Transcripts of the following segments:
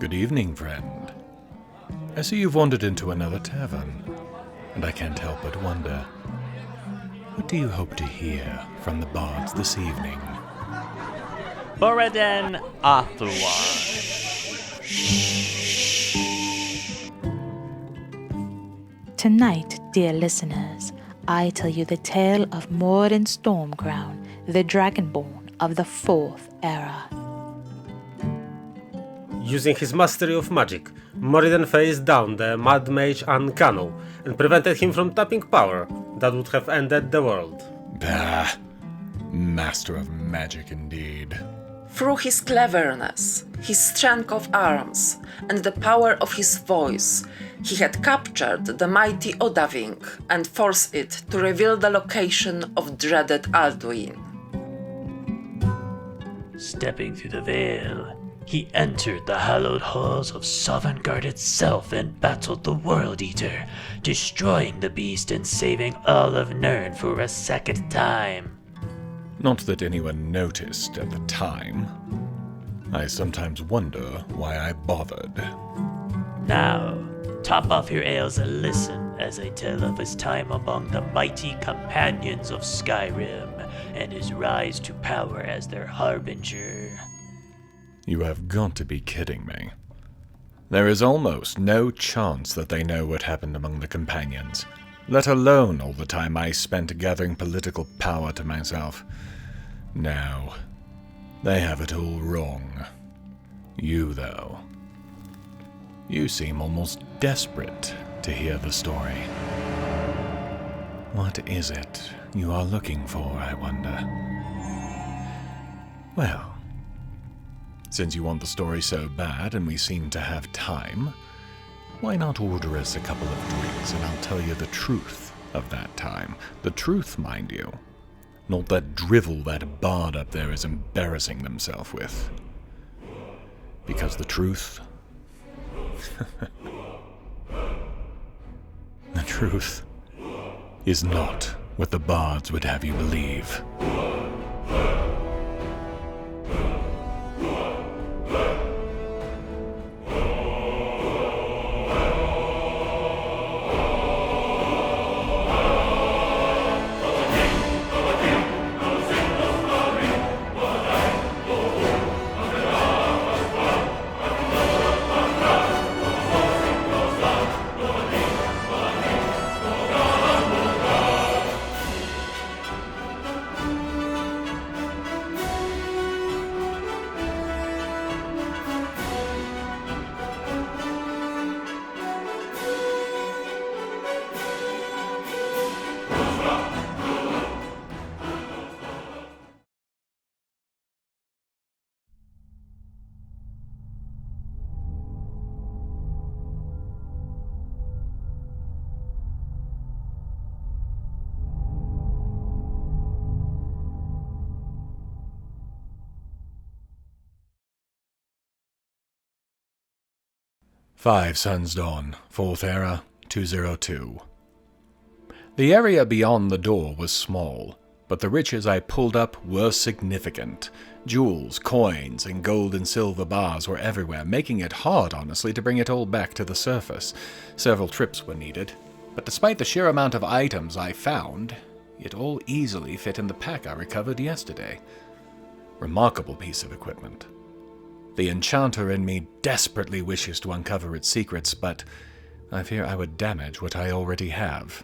Good evening, friend. I see you've wandered into another tavern, and I can't help but wonder, what do you hope to hear from the bards this evening? Moriden, Athluan. Tonight, dear listeners, I tell you the tale of Moriden Stormcrown, the Dragonborn of the Fourth Era. Using his mastery of magic, Moriden faced down the Mad Mage Ancano and prevented him from tapping power that would have ended the world. Bah, master of magic indeed. Through his cleverness, his strength of arms, and the power of his voice, he had captured the mighty Odahviing and forced it to reveal the location of dreaded Alduin. Stepping through the veil, he entered the hallowed halls of Sovngarde itself and battled the World Eater, destroying the beast and saving all of Nirn for a second time. Not that anyone noticed at the time. I sometimes wonder why I bothered. Now, top off your ales and listen as I tell of his time among the mighty companions of Skyrim and his rise to power as their harbinger. You have got to be kidding me. There is almost no chance that they know what happened among the companions, let alone all the time I spent gathering political power to myself. No, they have it all wrong. You, though, you seem almost desperate to hear the story. What is it you are looking for, I wonder? Well, since you want the story so bad and we seem to have time, why not order us a couple of drinks and I'll tell you the truth of that time. The truth, mind you. Not that drivel that bard up there is embarrassing themselves with. Because the truth... the truth is not what the bards would have you believe. Five Suns Dawn, 4th Era, 202. The area beyond the door was small, but the riches I pulled up were significant. Jewels, coins, and gold and silver bars were everywhere, making it hard, honestly, to bring it all back to the surface. Several trips were needed, but despite the sheer amount of items I found, it all easily fit in the pack I recovered yesterday. Remarkable piece of equipment. The enchanter in me desperately wishes to uncover its secrets, but I fear I would damage what I already have.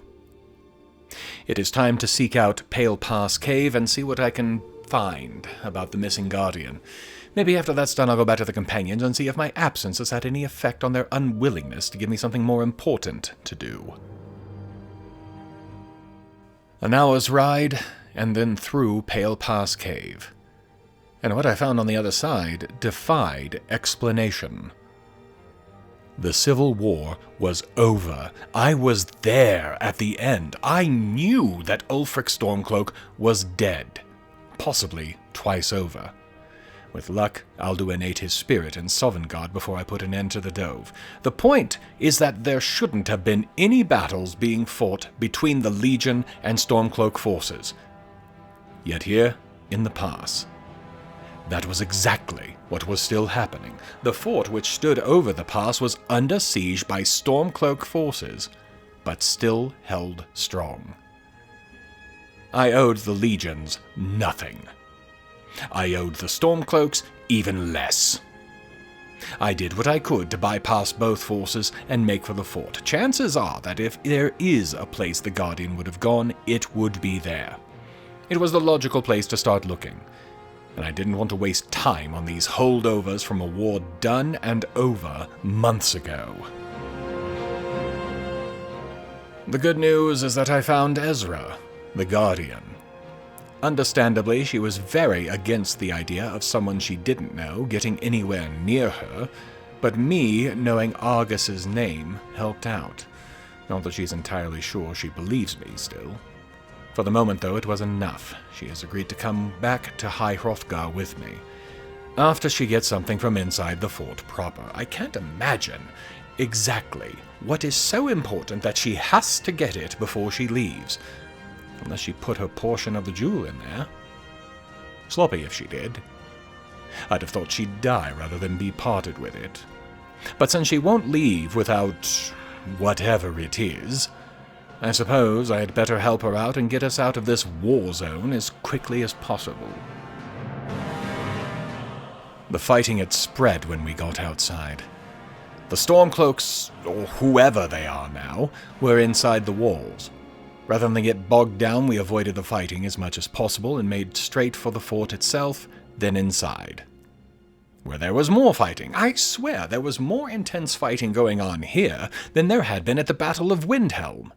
It is time to seek out Pale Pass Cave and see what I can find about the missing guardian. Maybe after that's done I'll go back to the companions and see if my absence has had any effect on their unwillingness to give me something more important to do. An hour's ride, and then through Pale Pass Cave. And what I found on the other side defied explanation. The Civil War was over. I was there at the end. I knew that Ulfric Stormcloak was dead, possibly twice over. With luck, Alduin ate his spirit in Sovngarde before I put an end to the Dove. The point is that there shouldn't have been any battles being fought between the Legion and Stormcloak forces. Yet here, in the pass, That was exactly what was still happening. The fort which stood over the pass was under siege by Stormcloak forces, but still held strong. I owed the legions nothing. I owed the Stormcloaks even less. I did what I could to bypass both forces and make for the fort. Chances are that if there is a place the Guardian would have gone, it would be there. It was the logical place to start looking, and I didn't want to waste time on these holdovers from a war done and over months ago. The good news is that I found Ezra, the Guardian. Understandably, she was very against the idea of someone she didn't know getting anywhere near her, but me knowing Argus's name helped out. Not that she's entirely sure she believes me still. For the moment, though, it was enough. She has agreed to come back to High Hrothgar with me, after she gets something from inside the fort proper. I can't imagine exactly what is so important that she has to get it before she leaves, unless she put her portion of the jewel in there. Sloppy if she did. I'd have thought she'd die rather than be parted with it. But since she won't leave without whatever it is, I suppose I had better help her out and get us out of this war zone as quickly as possible. The fighting had spread when we got outside. The Stormcloaks, or whoever they are now, were inside the walls. Rather than get bogged down, we avoided the fighting as much as possible and made straight for the fort itself, then inside, where there was more fighting. I swear there was more intense fighting going on here than there had been at the Battle of Windhelm.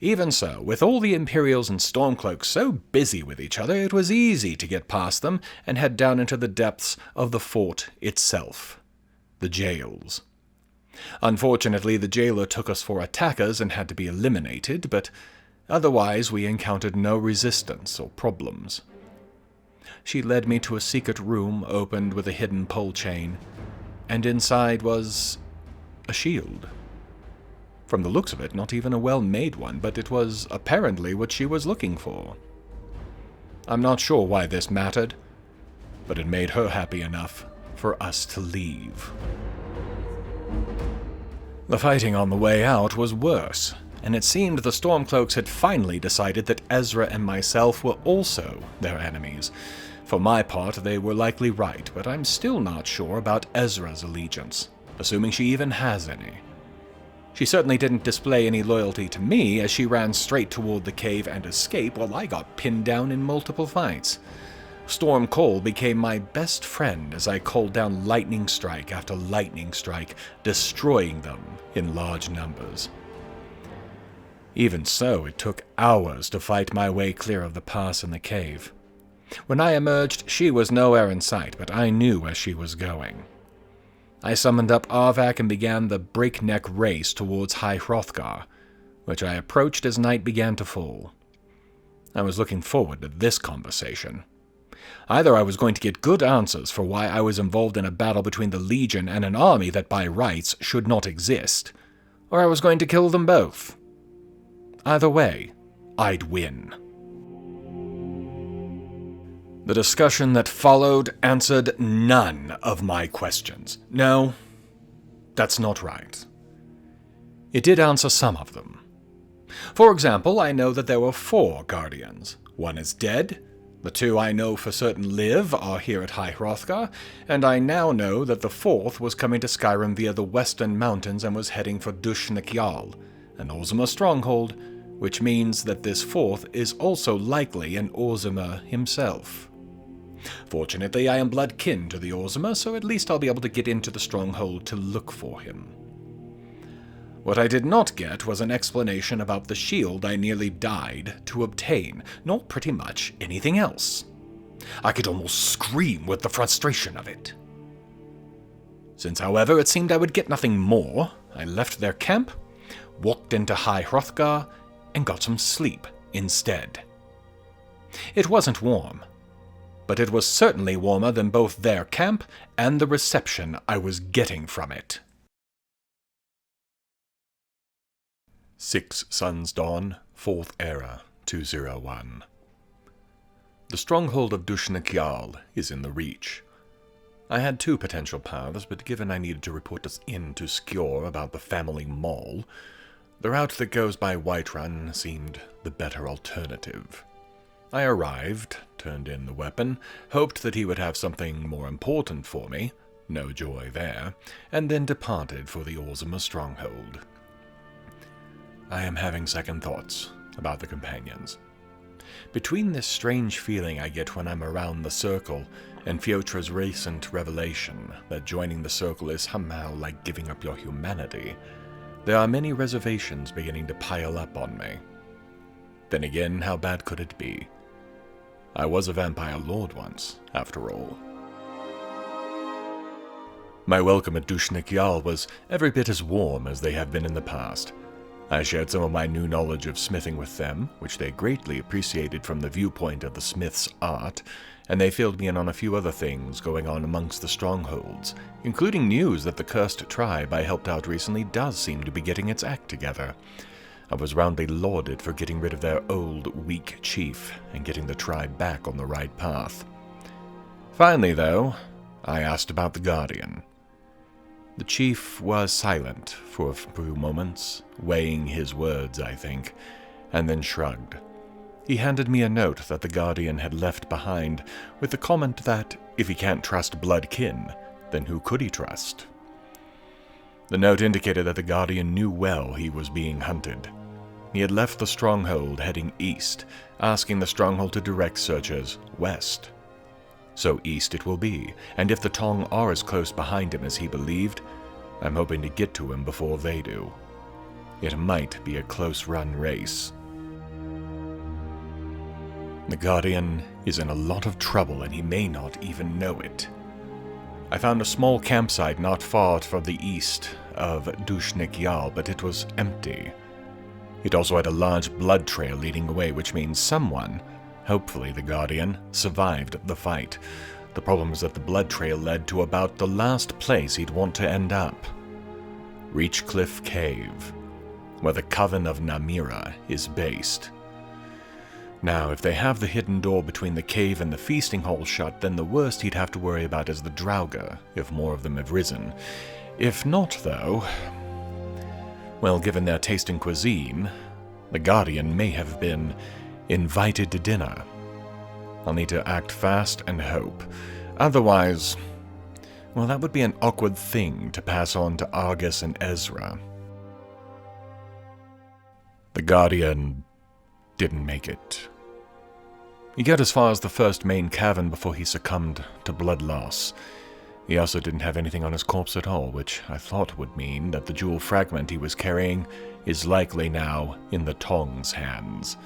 Even so, with all the Imperials and Stormcloaks so busy with each other, it was easy to get past them and head down into the depths of the fort itself, the jails. Unfortunately, the jailer took us for attackers and had to be eliminated, but otherwise we encountered no resistance or problems. She led me to a secret room opened with a hidden pole chain, and inside was a shield. From the looks of it, not even a well-made one, but it was apparently what she was looking for. I'm not sure why this mattered, but it made her happy enough for us to leave. The fighting on the way out was worse, and it seemed the Stormcloaks had finally decided that Ezra and myself were also their enemies. For my part, they were likely right, but I'm still not sure about Ezra's allegiance, assuming she even has any. She certainly didn't display any loyalty to me as she ran straight toward the cave and escaped while I got pinned down in multiple fights. Storm Cole became my best friend as I called down lightning strike after lightning strike, destroying them in large numbers. Even so, it took hours to fight my way clear of the pass and the cave. When I emerged, she was nowhere in sight, but I knew where she was going. I summoned up Arvak and began the breakneck race towards High Hrothgar, which I approached as night began to fall. I was looking forward to this conversation. Either I was going to get good answers for why I was involved in a battle between the Legion and an army that by rights should not exist, or I was going to kill them both. Either way, I'd win. The discussion that followed answered none of my questions. No, that's not right. It did answer some of them. For example, I know that there were 4 Guardians. One is dead. The 2 I know for certain live are here at High Hrothgar, and I now know that the 4th was coming to Skyrim via the Western Mountains and was heading for Dush-Nikyal, an Orzammar stronghold, which means that this 4th is also likely an Orzammar himself. Fortunately, I am blood kin to the Orzammar, so at least I'll be able to get into the stronghold to look for him. What I did not get was an explanation about the shield I nearly died to obtain, nor pretty much anything else. I could almost scream with the frustration of it. Since, however, it seemed I would get nothing more, I left their camp, walked into High Hrothgar, and got some sleep instead. It wasn't warm, but it was certainly warmer than both their camp and the reception I was getting from it. 6 Suns Dawn, 4th Era, 201. The stronghold of Dushnik is in the Reach. I had two potential paths, but given I needed to report us in to Skjor about the family mall, the route that goes by Whiterun seemed the better alternative. I arrived, turned in the weapon, hoped that he would have something more important for me, no joy there, and then departed for the Orzuma stronghold. I am having second thoughts about the companions. Between this strange feeling I get when I'm around the Circle and Fiotra's recent revelation that joining the Circle is somehow like giving up your humanity, there are many reservations beginning to pile up on me. Then again, how bad could it be? I was a vampire lord once, after all. My welcome at Dushnik was every bit as warm as they have been in the past. I shared some of my new knowledge of smithing with them, which they greatly appreciated from the viewpoint of the smith's art, and they filled me in on a few other things going on amongst the strongholds, including news that the cursed tribe I helped out recently does seem to be getting its act together. I was roundly lauded for getting rid of their old, weak chief and getting the tribe back on the right path. Finally, though, I asked about the Guardian. The chief was silent for a few moments, weighing his words, I think, and then shrugged. He handed me a note that the Guardian had left behind, with the comment that if he can't trust blood kin, then who could he trust? The note indicated that the Guardian knew well he was being hunted. He had left the stronghold heading east, asking the stronghold to direct searchers west. So east it will be, and if the Tong are as close behind him as he believed, I'm hoping to get to him before they do. It might be a close-run race. The Guardian is in a lot of trouble, and he may not even know it. I found a small campsite not far from the east of Dushnik, but it was empty. It also had a large blood trail leading away, which means someone, hopefully the Guardian, survived the fight. The problem is that the blood trail led to about the last place he'd want to end up. Reachcliff Cave, where the Coven of Namira is based. Now, if they have the hidden door between the cave and the feasting hall shut, then the worst he'd have to worry about is the Draugr, if more of them have risen. If not, though, well, given their taste in cuisine, the Guardian may have been invited to dinner. I'll need to act fast and hope. Otherwise, well, that would be an awkward thing to pass on to Argus and Ezra. The Guardian didn't make it. He got as far as the first main cavern before he succumbed to blood loss. He also didn't have anything on his corpse at all, which I thought would mean that the jewel fragment he was carrying is likely now in the Tong's hands.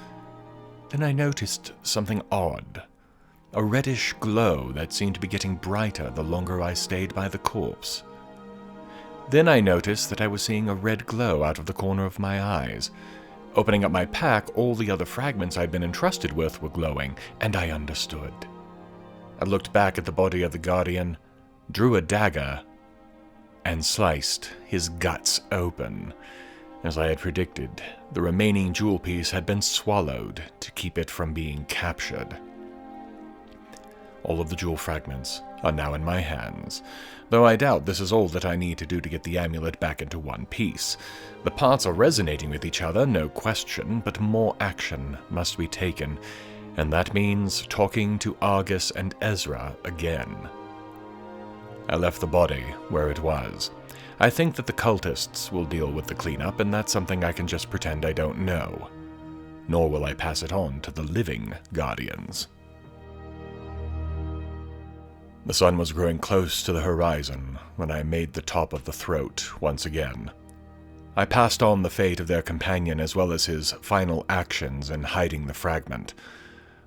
Then I noticed something odd. A reddish glow that seemed to be getting brighter the longer I stayed by the corpse. Then I noticed that I was seeing a red glow out of the corner of my eyes. Opening up my pack, all the other fragments I'd been entrusted with were glowing, and I understood. I looked back at the body of the Guardian, drew a dagger, and sliced his guts open. As I had predicted, the remaining jewel piece had been swallowed to keep it from being captured. All of the jewel fragments are now in my hands, though I doubt this is all that I need to do to get the amulet back into one piece. The parts are resonating with each other, no question, but more action must be taken, and that means talking to Argus and Ezra again. I left the body where it was. I think that the cultists will deal with the cleanup, and that's something I can just pretend I don't know. Nor will I pass it on to the living Guardians. The sun was growing close to the horizon when I made the top of the throat once again. I passed on the fate of their companion as well as his final actions in hiding the fragment.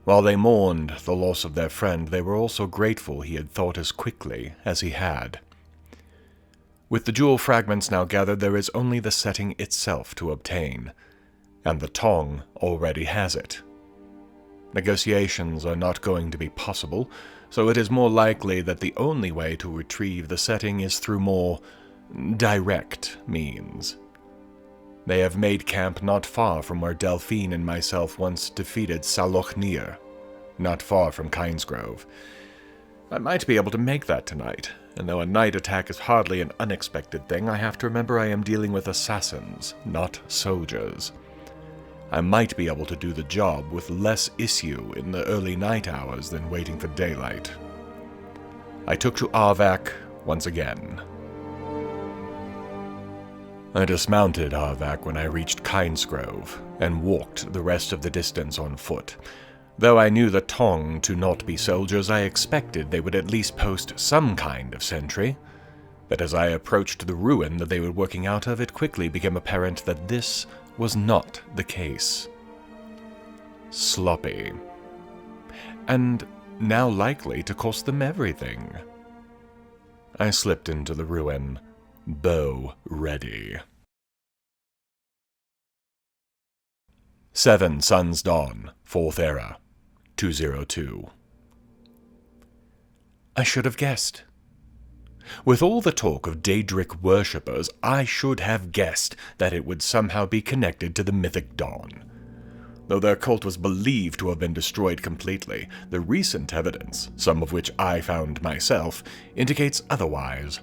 While they mourned the loss of their friend, they were also grateful he had thought as quickly as he had. With the jewel fragments now gathered, there is only the setting itself to obtain, and the Tong already has it. Negotiations are not going to be possible, so it is more likely that the only way to retrieve the setting is through more direct means. They have made camp not far from where Delphine and myself once defeated Salochnir, not far from Kinesgrove. I might be able to make that tonight, and though a night attack is hardly an unexpected thing, I have to remember I am dealing with assassins, not soldiers. I might be able to do the job with less issue in the early night hours than waiting for daylight. I took to Arvak once again. I dismounted Arvak when I reached Kinesgrove, and walked the rest of the distance on foot. Though I knew the Tong to not be soldiers, I expected they would at least post some kind of sentry. But as I approached the ruin that they were working out of, it quickly became apparent that this was not the case. Sloppy. And now likely to cost them everything. I slipped into the ruin, bow ready. 7 Suns Dawn, 4th Era, 202. I should have guessed. With all the talk of Daedric worshippers, I should have guessed that it would somehow be connected to the mythic Dawn. Though their cult was believed to have been destroyed completely, the recent evidence, some of which I found myself, indicates otherwise.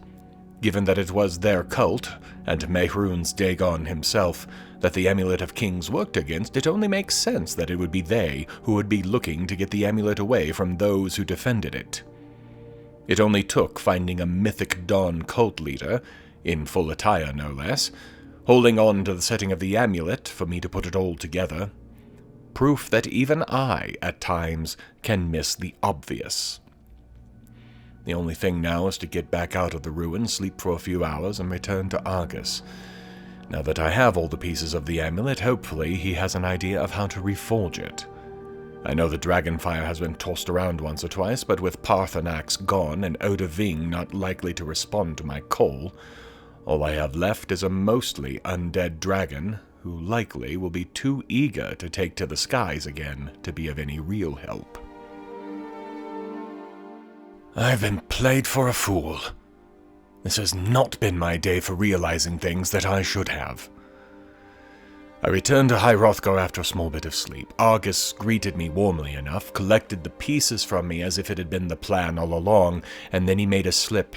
Given that it was their cult, and Mehrunes Dagon himself, that the Amulet of Kings worked against, it only makes sense that it would be they who would be looking to get the amulet away from those who defended it. It only took finding a mythic Dawn cult leader, in full attire no less, holding on to the setting of the amulet for me to put it all together. Proof that even I, at times, can miss the obvious. The only thing now is to get back out of the ruin, sleep for a few hours, and return to Argus. Now that I have all the pieces of the amulet, hopefully he has an idea of how to reforge it. I know the dragonfire has been tossed around once or twice, but with Parthenax gone and Odahviing not likely to respond to my call, all I have left is a mostly undead dragon, who likely will be too eager to take to the skies again to be of any real help. I've been played for a fool. This has not been my day for realizing things that I should have. I returned to High Hrothgar after a small bit of sleep. Argus greeted me warmly enough, collected the pieces from me as if it had been the plan all along, and then he made a slip.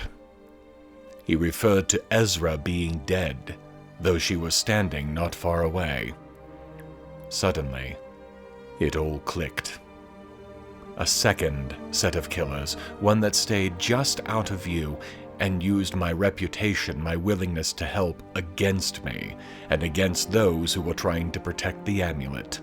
He referred to Ezra being dead, though she was standing not far away. Suddenly, it all clicked. A second set of killers, one that stayed just out of view, and used my reputation, my willingness to help, against me, and against those who were trying to protect the amulet.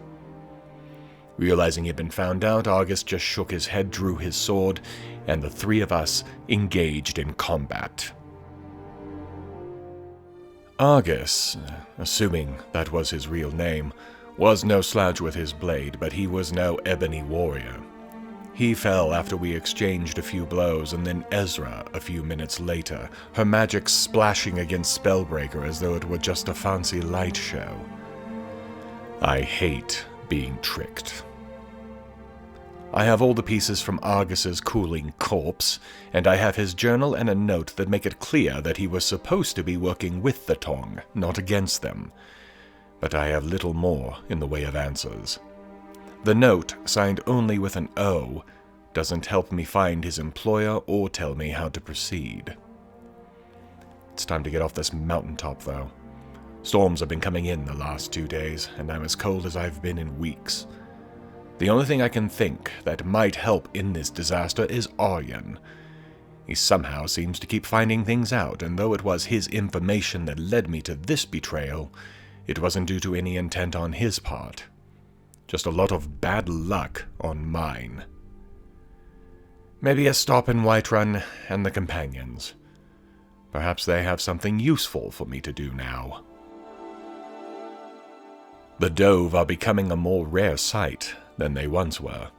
Realizing he'd been found out, Argus just shook his head, drew his sword, and the three of us engaged in combat. Argus, assuming that was his real name, was no slouch with his blade, but he was no ebony warrior. He fell after we exchanged a few blows, and then Ezra a few minutes later, her magic splashing against Spellbreaker as though it were just a fancy light show. I hate being tricked. I have all the pieces from Argus's cooling corpse, and I have his journal and a note that make it clear that he was supposed to be working with the Tong, not against them. But I have little more in the way of answers. The note, signed only with an O, doesn't help me find his employer or tell me how to proceed. It's time to get off this mountaintop, though. Storms have been coming in the last 2 days, and I'm as cold as I've been in weeks. The only thing I can think that might help in this disaster is Aryan. He somehow seems to keep finding things out, and though it was his information that led me to this betrayal, it wasn't due to any intent on his part. Just a lot of bad luck on mine. Maybe a stop in Whiterun and the companions. Perhaps they have something useful for me to do now. The Dove are becoming a more rare sight than they once were.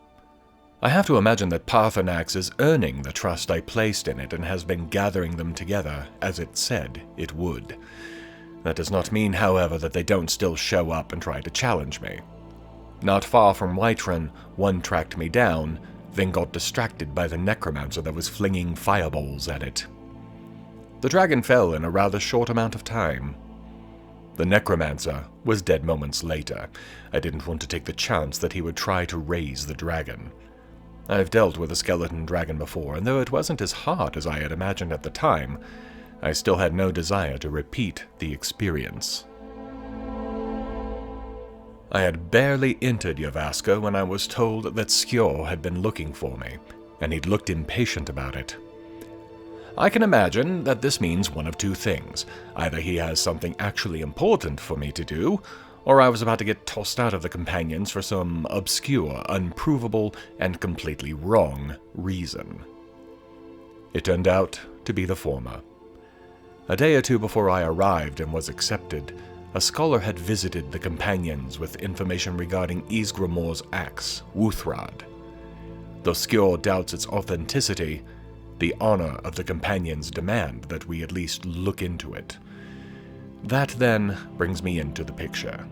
I have to imagine that Parthenax is earning the trust I placed in it and has been gathering them together, as it said it would. That does not mean, however, that they don't still show up and try to challenge me. Not far from Whiterun, one tracked me down, then got distracted by the necromancer that was flinging fireballs at it. The dragon fell in a rather short amount of time. The necromancer was dead moments later. I didn't want to take the chance that he would try to raise the dragon. I've dealt with a skeleton dragon before, and though it wasn't as hard as I had imagined at the time, I still had no desire to repeat the experience. I had barely entered Yavaska when I was told that Skjor had been looking for me, and he'd looked impatient about it. I can imagine that this means one of two things. Either he has something actually important for me to do, or I was about to get tossed out of the companions for some obscure, unprovable, and completely wrong reason. It turned out to be the former. A day or two before I arrived and was accepted, a scholar had visited the companions with information regarding Ysgramor's axe, Wuthrad. Though Skjor doubts its authenticity, the honor of the companions demand that we at least look into it. That then brings me into the picture.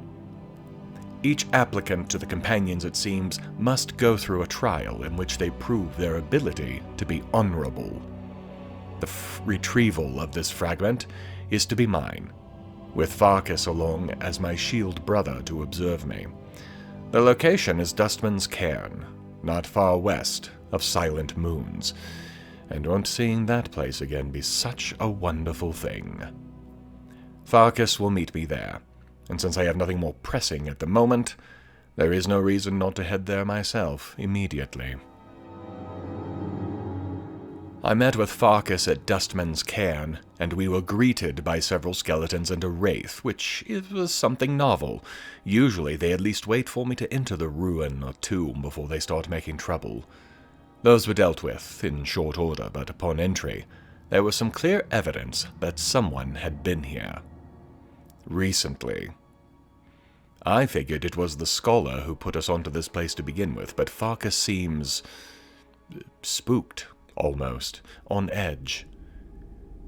Each applicant to the companions, it seems, must go through a trial in which they prove their ability to be honorable. The retrieval of this fragment is to be mine, with Farkas along as my shield brother to observe me. The location is Dustman's Cairn, not far west of Silent Moons, and won't seeing that place again be such a wonderful thing. Farkas will meet me there, and since I have nothing more pressing at the moment, there is no reason not to head there myself immediately. I met with Farkas at Dustman's Cairn, and we were greeted by several skeletons and a wraith, which was something novel. Usually they at least wait for me to enter the ruin or tomb before they start making trouble. Those were dealt with in short order, but upon entry, there was some clear evidence that someone had been here. Recently. I figured it was the scholar who put us onto this place to begin with, but Farkas seems spooked, almost, on edge.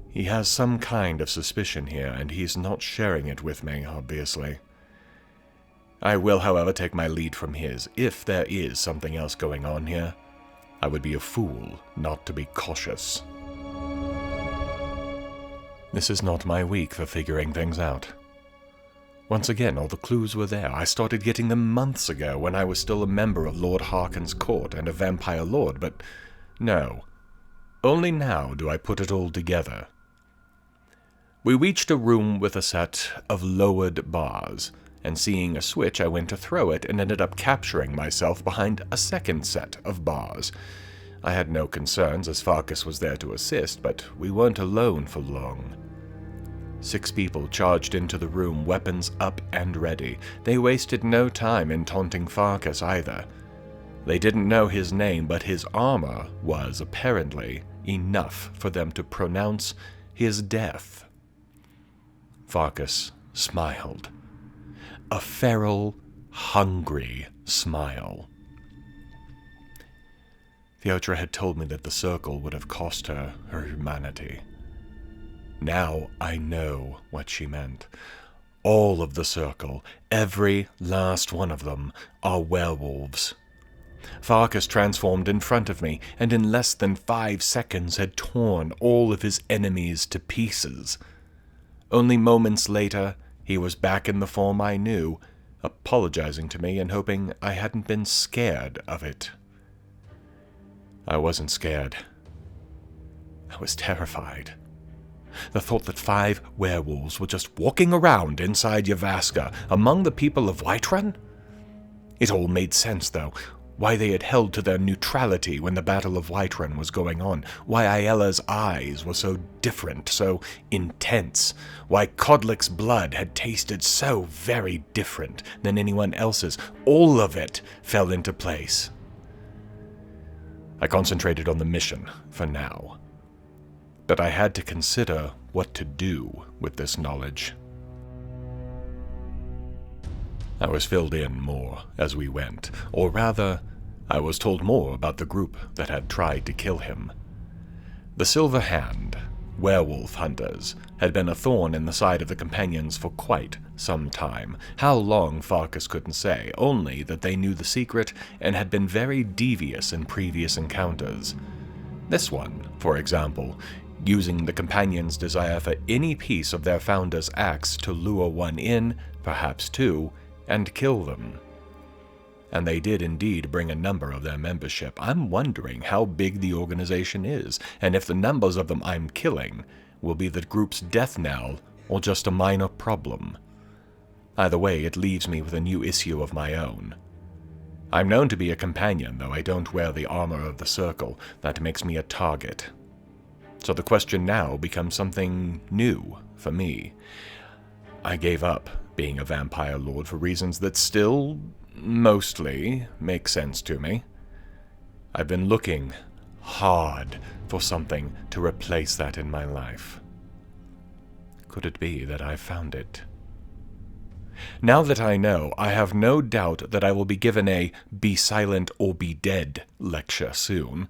He has some kind of suspicion here, and he's not sharing it with me, obviously. I will, however, take my lead from his. If there is something else going on here, I would be a fool not to be cautious. This is not my week for figuring things out. Once again, all the clues were there. I started getting them months ago when I was still a member of Lord Harkon's court and a vampire lord, but no. Only now do I put it all together. We reached a room with a set of lowered bars, and seeing a switch I went to throw it and ended up capturing myself behind a second set of bars. I had no concerns as Farkas was there to assist, but we weren't alone for long. 6 people charged into the room, weapons up and ready. They wasted no time in taunting Farkas either. They didn't know his name, but his armor was, apparently, enough for them to pronounce his death. Farkas smiled. A feral, hungry smile. Theotra had told me that the circle would have cost her her humanity. Now I know what she meant. All of the circle, every last one of them, are werewolves. Farkas transformed in front of me, and in less than 5 seconds had torn all of his enemies to pieces. Only moments later, he was back in the form I knew, apologizing to me and hoping I hadn't been scared of it. I wasn't scared. I was terrified. The thought that 5 werewolves were just walking around inside Yavaska among the people of Whiterun? It all made sense, though. Why they had held to their neutrality when the Battle of Whiterun was going on. Why Aiela's eyes were so different, so intense. Why Kodlik's blood had tasted so very different than anyone else's. All of it fell into place. I concentrated on the mission for now. But I had to consider what to do with this knowledge. I was filled in more as we went, or rather, I was told more about the group that had tried to kill him. The Silver Hand, werewolf hunters, had been a thorn in the side of the companions for quite some time. How long, Farkas couldn't say, only that they knew the secret and had been very devious in previous encounters. This one, for example, using the companions' desire for any piece of their founder's axe to lure one in, perhaps two, and kill them. and they did indeed bring a number of their membership. I'm wondering how big the organization is, and if the numbers of them I'm killing will be the group's death knell or just a minor problem. Either way, it leaves me with a new issue of my own. I'm known to be a companion, though I don't wear the armor of the Circle. That makes me a target. So the question now becomes something new for me. I gave up being a vampire lord for reasons that still, mostly, make sense to me. I've been looking hard for something to replace that in my life. Could it be that I found it? Now that I know, I have no doubt that I will be given a "be silent or be dead" lecture soon,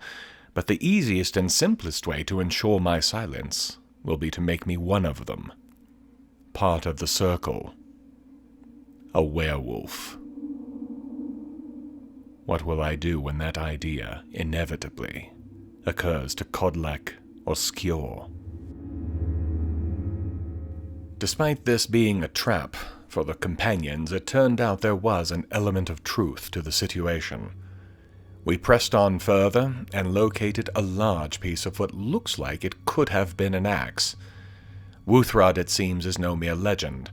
but the easiest and simplest way to ensure my silence will be to make me one of them. Part of the Circle. A werewolf. What will I do when that idea, inevitably, occurs to Kodlak or Skjor? Despite this being a trap for the companions, it turned out there was an element of truth to the situation. We pressed on further and located a large piece of what looks like it could have been an axe. Wuthrod, it seems, is no mere legend,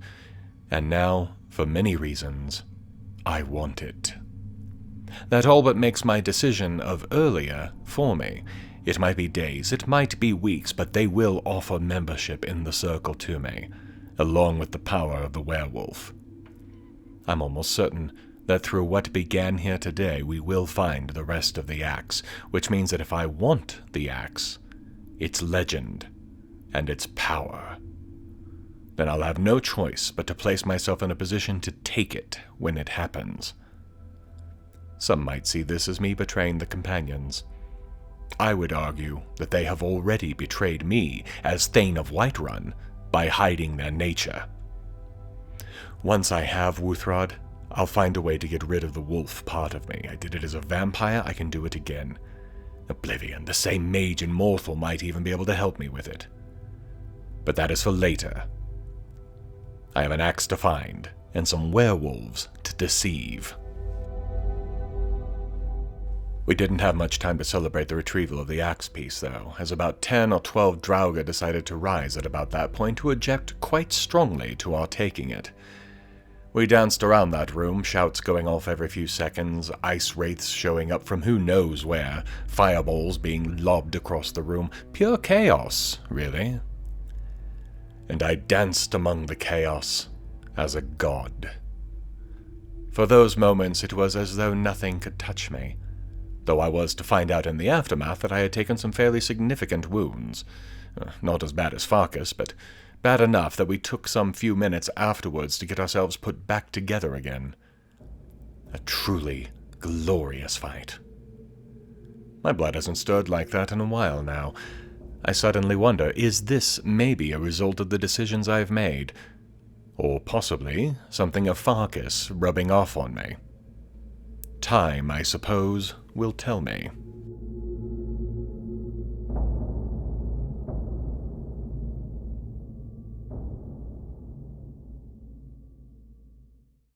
and now, for many reasons, I want it. That all but makes my decision of earlier for me. It might be days, it might be weeks, but they will offer membership in the Circle to me, along with the power of the werewolf. I'm almost certain that through what began here today we will find the rest of the axe, which means that if I want the axe, its legend, and its power, then I'll have no choice but to place myself in a position to take it when it happens. Some might see this as me betraying the companions. I would argue that they have already betrayed me as Thane of Whiterun by hiding their nature. Once I have Wuthrod, I'll find a way to get rid of the wolf part of me. I did it as a vampire, I can do it again. Oblivion, the same mage in Morthal, might even be able to help me with it. But that is for later. I have an axe to find, and some werewolves to deceive. We didn't have much time to celebrate the retrieval of the axe piece, though, as about 10 or 12 Draugr decided to rise at about that point to object quite strongly to our taking it. We danced around that room, shouts going off every few seconds, ice wraiths showing up from who knows where, fireballs being lobbed across the room, pure chaos, really. And I danced among the chaos as a god. For those moments it was as though nothing could touch me, though I was to find out in the aftermath that I had taken some fairly significant wounds. Not as bad as Farkas, but bad enough that we took some few minutes afterwards to get ourselves put back together again. A truly glorious fight. My blood hasn't stirred like that in a while now. I suddenly wonder, is this maybe a result of the decisions I've made? Or possibly something of Farkas rubbing off on me? Time, I suppose, will tell me.